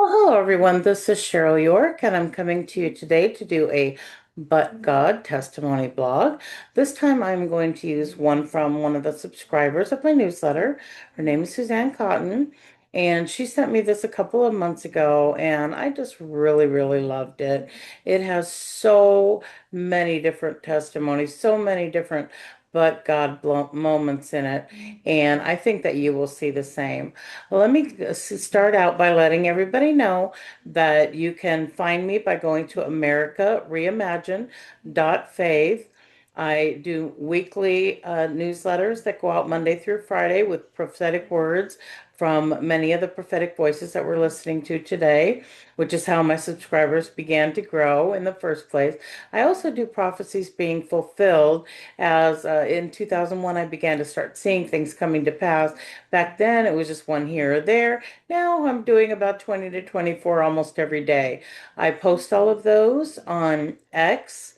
Well, hello everyone. This is Cheryl York, and I'm coming to you today to do a But God testimony blog. This time I'm going to use one from one of the subscribers of my newsletter. Her name is Suzanne Cotton, and she sent me this a couple of months ago, and I just really, really loved it. It has so many different testimonies, so many different but God moments in it, and I think that you will see the same. Well, let me start out by letting everybody know that you can find me by going to americareimagine.faith. I do weekly newsletters that go out Monday through Friday with prophetic words from many of the prophetic voices that we're listening to today, which is how my subscribers began to grow in the first place. I also do prophecies being fulfilled, as in 2001 I began to start seeing things coming to pass. Back then, it was just one here or there. Now I'm doing about 20 to 24 almost every day. I post all of those on X,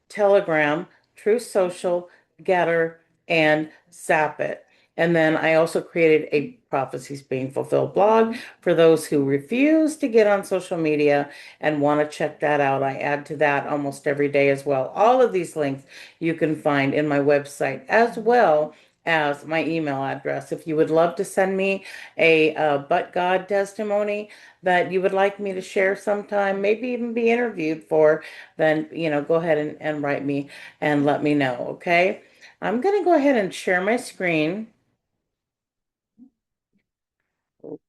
Telegram, True Social, Getter, and Zapit. And then I also created a Prophecies Being Fulfilled blog for those who refuse to get on social media and want to check that out. I add to that almost every day as well. All of these links you can find in my website as well as my email address. If you would love to send me a But God testimony that you would like me to share sometime, maybe even be interviewed for, then, go ahead and write me and let me know, okay? I'm going to go ahead and share my screen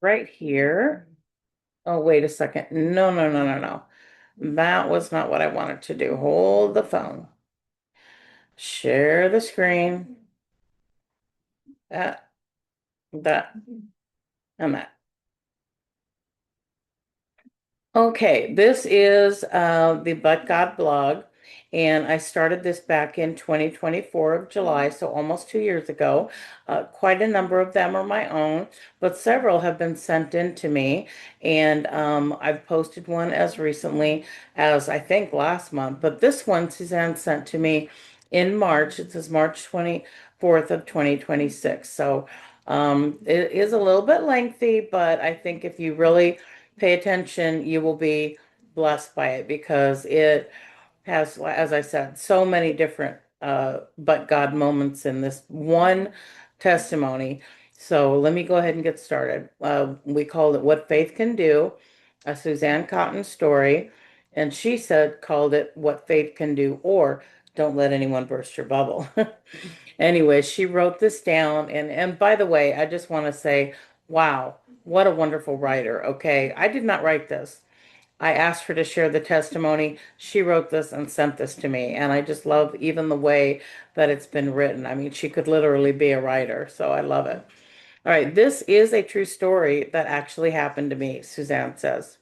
right here. Oh, wait a second. No, no, no, no, no. That was not what I wanted to do. Hold the phone. Share the screen. That, that, and that. Okay, this is the But God blog, and I started this back in 2024 of July, so almost 2 years ago. Quite a number of them are my own, but several have been sent in to me, and I've posted one as recently as I think last month, but this one Suzanne sent to me in March. It says March 24th of 2026, so it is a little bit lengthy, but I think if you really pay attention, you will be blessed by it because it has, as I said, so many different but God moments in this one testimony. So let me go ahead and get started. We called it What Faith Can Do, a Suzanne Cotton story. And she called it What Faith Can Do, or Don't Let Anyone Burst Your Bubble. Anyway, she wrote this down. And by the way, I just want to say, wow, what a wonderful writer. Okay. I did not write this. I asked her to share the testimony. She wrote this and sent this to me. And I just love even the way that it's been written. I mean, she could literally be a writer. So I love it. All right. This is a true story that actually happened to me, Suzanne says.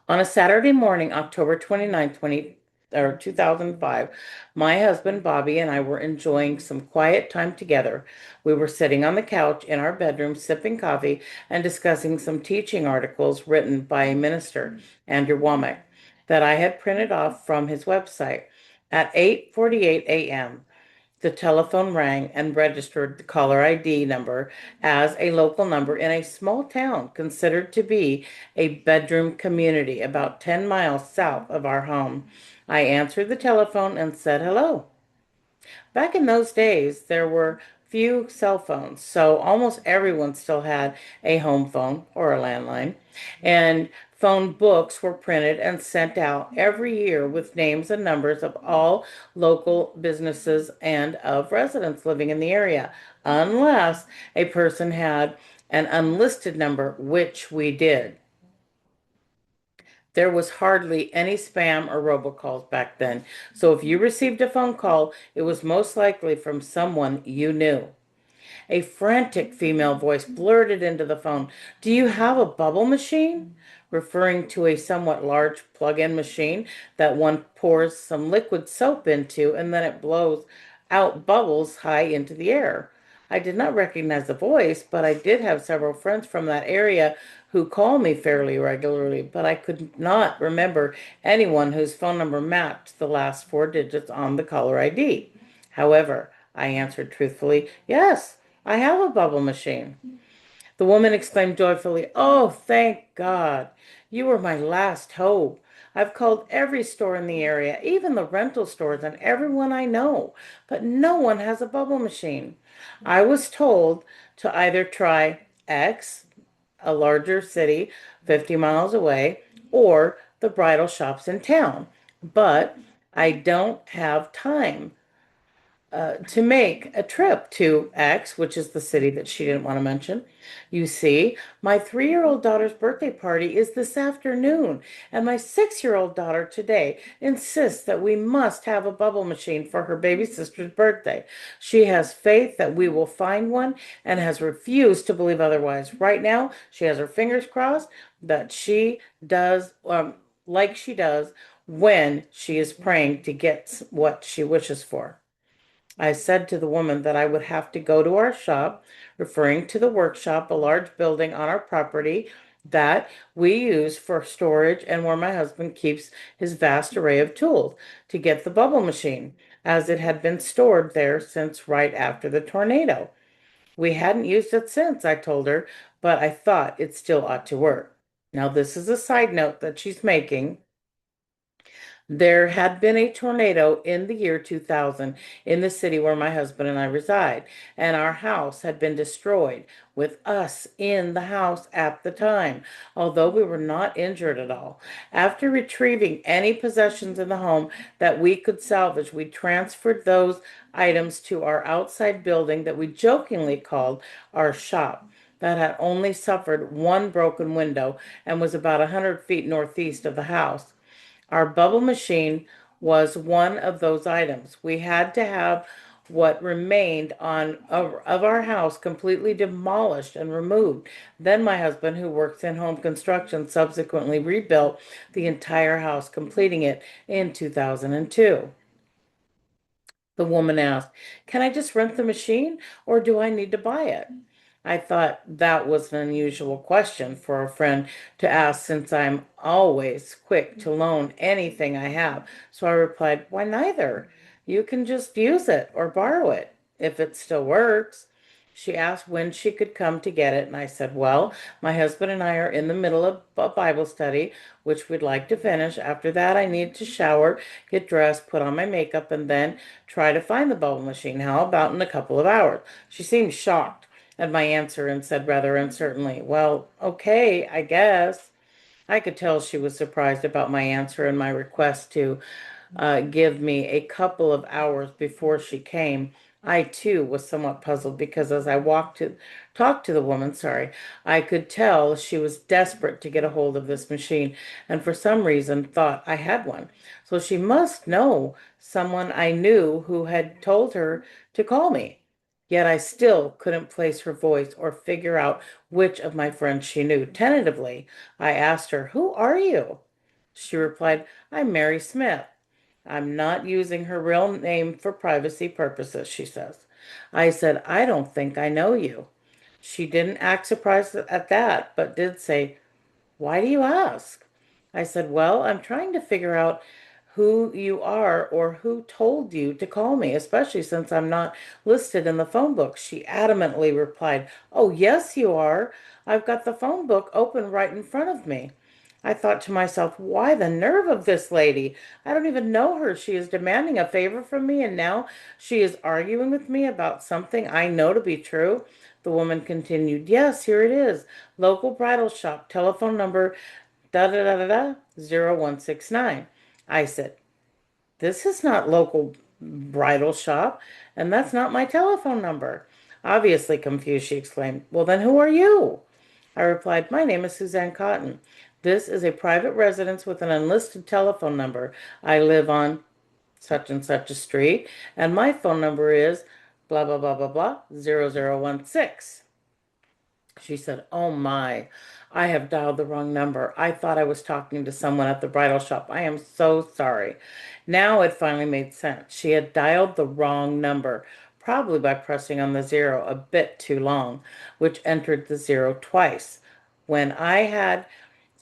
On a Saturday morning, October 29th, 2005, my husband Bobby and I were enjoying some quiet time together. We were sitting on the couch in our bedroom, sipping coffee and discussing some teaching articles written by a minister, Andrew Womack, that I had printed off from his website. At 8:48 a.m., the telephone rang and registered the caller ID number as a local number in a small town considered to be a bedroom community about 10 miles south of our home. I answered the telephone and said hello. Back in those days, there were few cell phones, so almost everyone still had a home phone or a landline. And phone books were printed and sent out every year with names and numbers of all local businesses and of residents living in the area, unless a person had an unlisted number, which we did. There was hardly any spam or robocalls back then. So if you received a phone call, it was most likely from someone you knew. A frantic female voice blurted into the phone, "Do you have a bubble machine?" Referring to a somewhat large plug-in machine that one pours some liquid soap into and then it blows out bubbles high into the air. I did not recognize the voice, but I did have several friends from that area who call me fairly regularly, but I could not remember anyone whose phone number matched the last four digits on the caller ID. However, I answered truthfully, "Yes, I have a bubble machine." The woman exclaimed joyfully, "Oh, thank God. You were my last hope. I've called every store in the area, even the rental stores and everyone I know, but no one has a bubble machine. I was told to either try X, a larger city 50 miles away, or the bridal shops in town, but I don't have time to make a trip to X, which is the city that she didn't want to mention. You see, my 3-year-old daughter's birthday party is this afternoon, and my 6-year-old daughter today insists that we must have a bubble machine for her baby sister's birthday. She has faith that we will find one and has refused to believe otherwise. Right now, she has her fingers crossed that she does, like she does when she is praying to get what she wishes for. I said to the woman that I would have to go to our shop, referring to the workshop, a large building on our property that we use for storage and where my husband keeps his vast array of tools, to get the bubble machine, as it had been stored there since right after the tornado. We hadn't used it since, I told her, but I thought it still ought to work. Now, this is a side note that she's making. There had been a tornado in the year 2000 in the city where my husband and I reside, and our house had been destroyed with us in the house at the time, although we were not injured at all. After retrieving any possessions in the home that we could salvage, we transferred those items to our outside building that we jokingly called our shop. That had only suffered one broken window and was about 100 feet northeast of the house. Our bubble machine was one of those items. We had to have what remained of our house completely demolished and removed. Then my husband, who works in home construction, subsequently rebuilt the entire house, completing it in 2002. The woman asked, "Can I just rent the machine or do I need to buy it?" I thought that was an unusual question for a friend to ask since I'm always quick to loan anything I have. So I replied, "Why, neither. You can just use it or borrow it if it still works." She asked when she could come to get it, and I said, "Well, my husband and I are in the middle of a Bible study, which we'd like to finish. After that, I need to shower, get dressed, put on my makeup, and then try to find the bubble machine. How about in a couple of hours?" She seemed shocked at my answer and said rather uncertainly, "Well, okay, I guess." I could tell she was surprised about my answer and my request to give me a couple of hours before she came. I too was somewhat puzzled because as I walked to talk to the woman, sorry, I could tell she was desperate to get a hold of this machine and for some reason thought I had one. So she must know someone I knew who had told her to call me. Yet I still couldn't place her voice or figure out which of my friends she knew. Tentatively, I asked her, "Who are you?" She replied, "I'm Mary Smith." "I'm not using her real name for privacy purposes," she says. I said, "I don't think I know you." She didn't act surprised at that, but did say, "Why do you ask?" I said, "Well, I'm trying to figure out who you are or who told you to call me, especially since I'm not listed in the phone book." She adamantly replied, "Oh, yes, you are. I've got the phone book open right in front of me." I thought to myself, why the nerve of this lady? I don't even know her. She is demanding a favor from me, and now she is arguing with me about something I know to be true. The woman continued, "Yes, here it is. Local bridal shop, telephone number da da da da da 0169." I said, "This is not local bridal shop, and that's not my telephone number." Obviously confused, she exclaimed, "Well, then who are you?" I replied, "My name is Suzanne Cotton. This is a private residence with an unlisted telephone number. I live on such and such a street, and my phone number is blah, blah, blah, blah, blah, 0016." She said, "Oh my, I have dialed the wrong number. I thought I was talking to someone at the bridal shop. I am so sorry." Now it finally made sense. She had dialed the wrong number, probably by pressing on the zero a bit too long, which entered the zero twice. When I had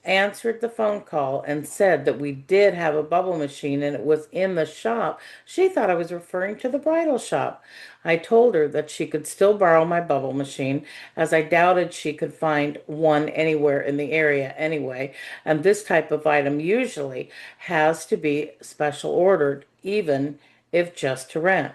answered the phone call and said that we did have a bubble machine and it was in the shop, she thought I was referring to the bridal shop. I told her that she could still borrow my bubble machine, as I doubted she could find one anywhere in the area anyway, and this type of item usually has to be special ordered, even if just to rent.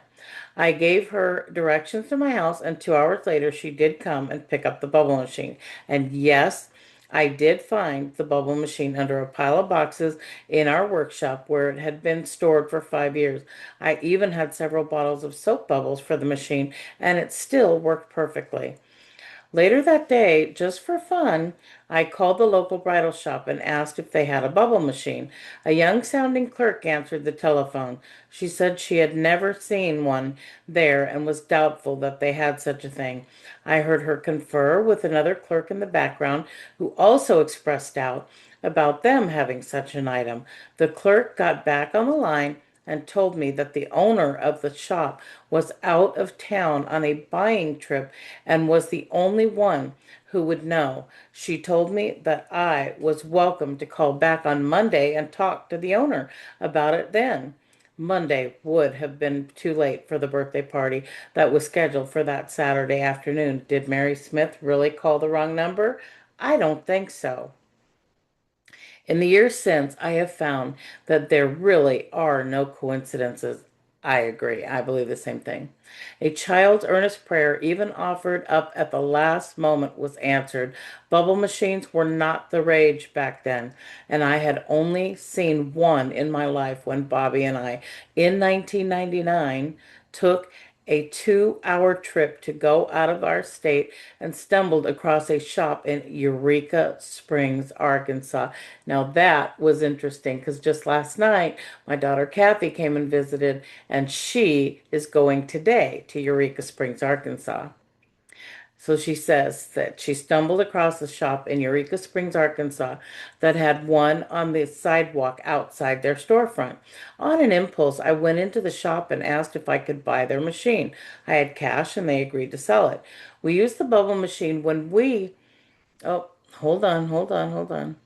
I gave her directions to my house, and 2 hours later, she did come and pick up the bubble machine. And yes, I did find the bubble machine under a pile of boxes in our workshop where it had been stored for 5 years. I even had several bottles of soap bubbles for the machine, and it still worked perfectly. Later that day, just for fun, I called the local bridal shop and asked if they had a bubble machine. A young sounding clerk answered the telephone. She said she had never seen one there and was doubtful that they had such a thing. I heard her confer with another clerk in the background who also expressed doubt about them having such an item. The clerk got back on the line and told me that the owner of the shop was out of town on a buying trip and was the only one who would know. She told me that I was welcome to call back on Monday and talk to the owner about it then. Monday would have been too late for the birthday party that was scheduled for that Saturday afternoon. Did Mary Smith really call the wrong number? I don't think so. In the years since, I have found that there really are no coincidences. I agree. I believe the same thing. A child's earnest prayer, even offered up at the last moment, was answered. Bubble machines were not the rage back then, and I had only seen one in my life when Bobby and I, in 1999, took a 2 hour trip to go out of our state and stumbled across a shop in Eureka Springs, Arkansas. Now that was interesting because just last night my daughter Kathy came and visited, and she is going today to Eureka Springs, Arkansas. So she says that she stumbled across a shop in Eureka Springs, Arkansas that had one on the sidewalk outside their storefront. On an impulse, I went into the shop and asked if I could buy their machine. I had cash and they agreed to sell it. We used the bubble machine when we, oh, hold on.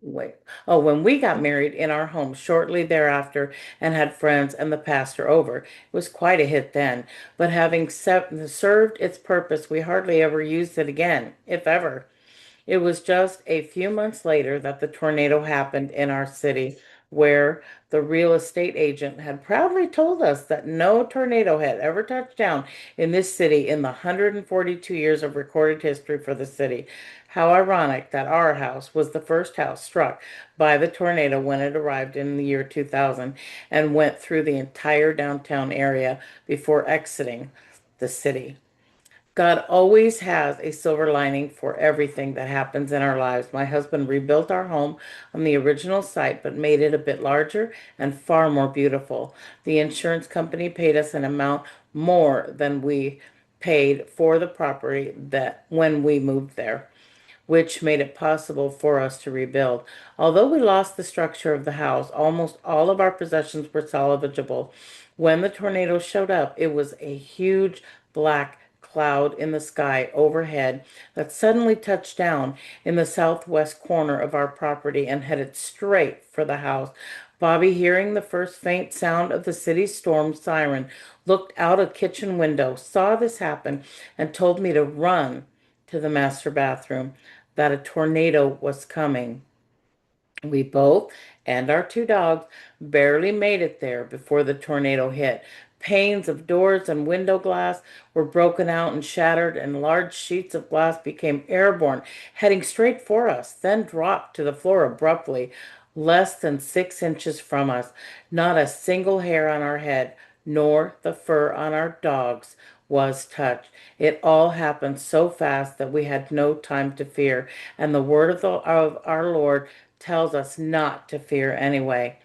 Wait. Oh, when we got married in our home shortly thereafter and had friends and the pastor over, it was quite a hit then. But having served its purpose, we hardly ever used it again, if ever. It was just a few months later that the tornado happened in our city, where the real estate agent had proudly told us that no tornado had ever touched down in this city in the 142 years of recorded history for the city. How ironic that our house was the first house struck by the tornado when it arrived in the year 2000 and went through the entire downtown area before exiting the city. God always has a silver lining for everything that happens in our lives. My husband rebuilt our home on the original site, but made it a bit larger and far more beautiful. The insurance company paid us an amount more than we paid for the property that when we moved there, which made it possible for us to rebuild. Although we lost the structure of the house, almost all of our possessions were salvageable. When the tornado showed up, it was a huge black cloud in the sky overhead that suddenly touched down in the southwest corner of our property and headed straight for the house. Bobby, hearing the first faint sound of the city's storm siren, looked out a kitchen window, saw this happen, and told me to run to the master bathroom, that a tornado was coming. We both and our two dogs barely made it there before the tornado hit. Panes of doors and window glass were broken out and shattered, and large sheets of glass became airborne, heading straight for us, then dropped to the floor abruptly, less than 6 inches from us. Not a single hair on our head, nor the fur on our dogs was touched. It all happened so fast that we had no time to fear, and the word of our Lord tells us not to fear anyway.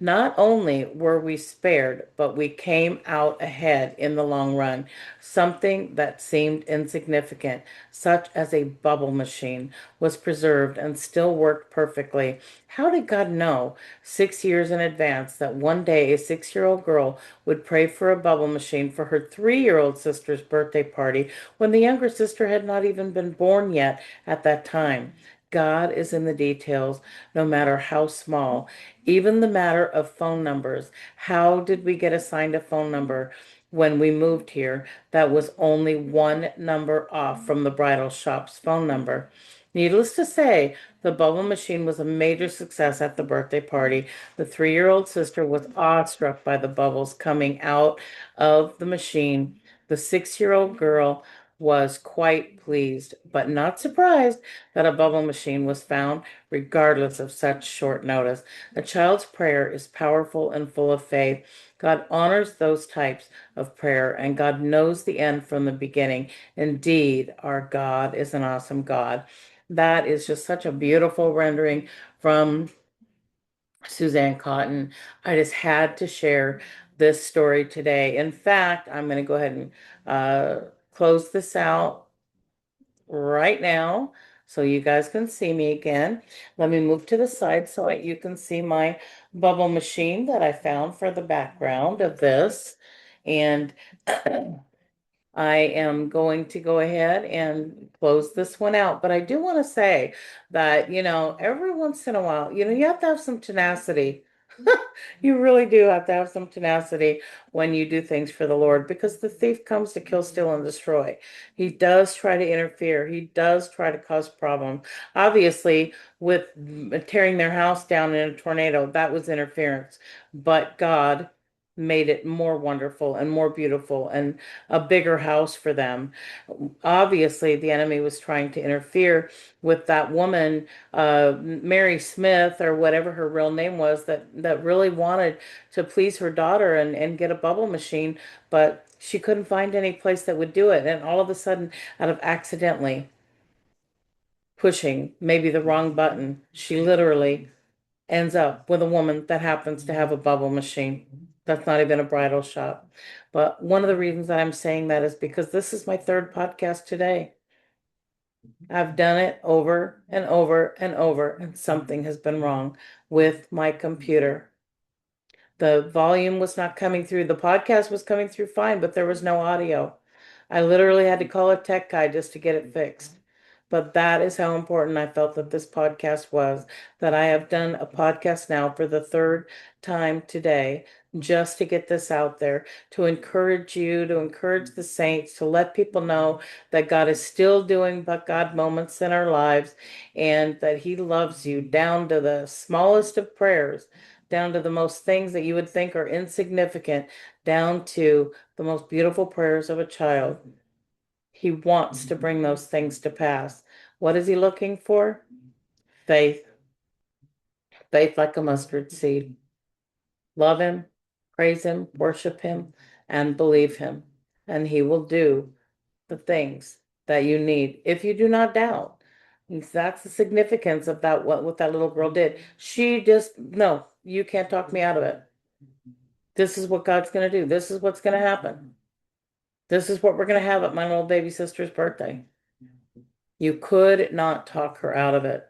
Not only were we spared, but we came out ahead in the long run. Something that seemed insignificant, such as a bubble machine, was preserved and still worked perfectly. How did God know 6 years in advance that one day a 6-year-old girl would pray for a bubble machine for her 3-year-old sister's birthday party when the younger sister had not even been born yet at that time? God is in the details, no matter how small. Even the matter of phone numbers. How did we get assigned a phone number when we moved here that was only one number off from the bridal shop's phone number? Needless to say, the bubble machine was a major success at the birthday party. The 3-year-old sister was awestruck by the bubbles coming out of the machine. The 6-year-old girl was quite pleased, but not surprised that a bubble machine was found, regardless of such short notice. A child's prayer is powerful and full of faith. God honors those types of prayer, and God knows the end from the beginning. Indeed, our God is an awesome God. That is just such a beautiful rendering from Suzanne Cotton. I just had to share this story today. In fact, I'm going to go ahead and close this out right now so you guys can see me again. Let me move to the side so you can see my bubble machine that I found for the background of this. And I am going to go ahead and close this one out. But I do want to say that, every once in a while, you have to have some tenacity. You really do have to have some tenacity when you do things for the Lord, because the thief comes to kill, steal, and destroy. He does try to interfere. He does try to cause problems. Obviously, with tearing their house down in a tornado, that was interference. But God made it more wonderful and more beautiful and a bigger house for them. Obviously, the enemy was trying to interfere with that woman, Mary Smith, or whatever her real name was, that really wanted to please her daughter and get a bubble machine, but she couldn't find any place that would do it. And all of a sudden, out of accidentally pushing maybe the wrong button, she literally ends up with a woman that happens to have a bubble machine. That's not even a bridal shop. But one of the reasons that I'm saying that is because this is my third podcast today. I've done it over and over and over, and something has been wrong with my computer. The volume was not coming through. The podcast was coming through fine, but there was no audio. I literally had to call a tech guy just to get it fixed. But that is how important I felt that this podcast was, that I have done a podcast now for the third time today, just to get this out there, to encourage you, to encourage the saints, to let people know that God is still doing but God moments in our lives, and that He loves you down to the smallest of prayers, down to the most things that you would think are insignificant, down to the most beautiful prayers of a child. He wants to bring those things to pass. What is He looking for? Faith. Faith like a mustard seed. Love Him, praise Him, worship Him, and believe Him. And He will do the things that you need if you do not doubt. That's the significance of that, what that little girl did. She just, no, you can't talk me out of it. This is what God's going to do. This is what's going to happen. This is what we're going to have at my little baby sister's birthday. You could not talk her out of it.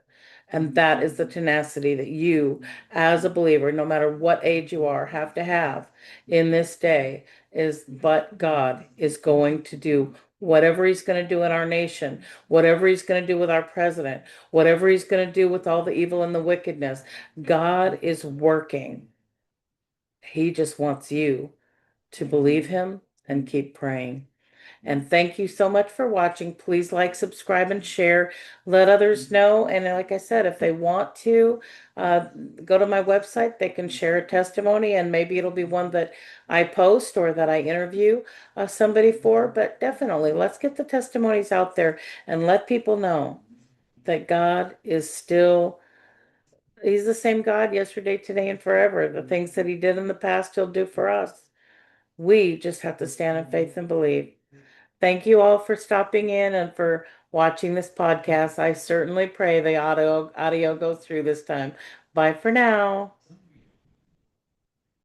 And that is the tenacity that you, as a believer, no matter what age you are, have to have in this day is, but God is going to do whatever He's going to do in our nation, whatever He's going to do with our president, whatever He's going to do with all the evil and the wickedness. God is working. He just wants you to believe Him and keep praying. And thank you so much for watching. Please like, subscribe, and share. Let others know. And like I said, if they want to go to my website, they can share a testimony, and maybe it'll be one that I post or that I interview somebody for. But definitely, let's get the testimonies out there and let people know that God is still, He's the same God yesterday, today, and forever. The things that He did in the past, He'll do for us. We just have to stand in faith and believe. Thank you all for stopping in and for watching this podcast. I certainly pray the audio goes through this time. Bye for now.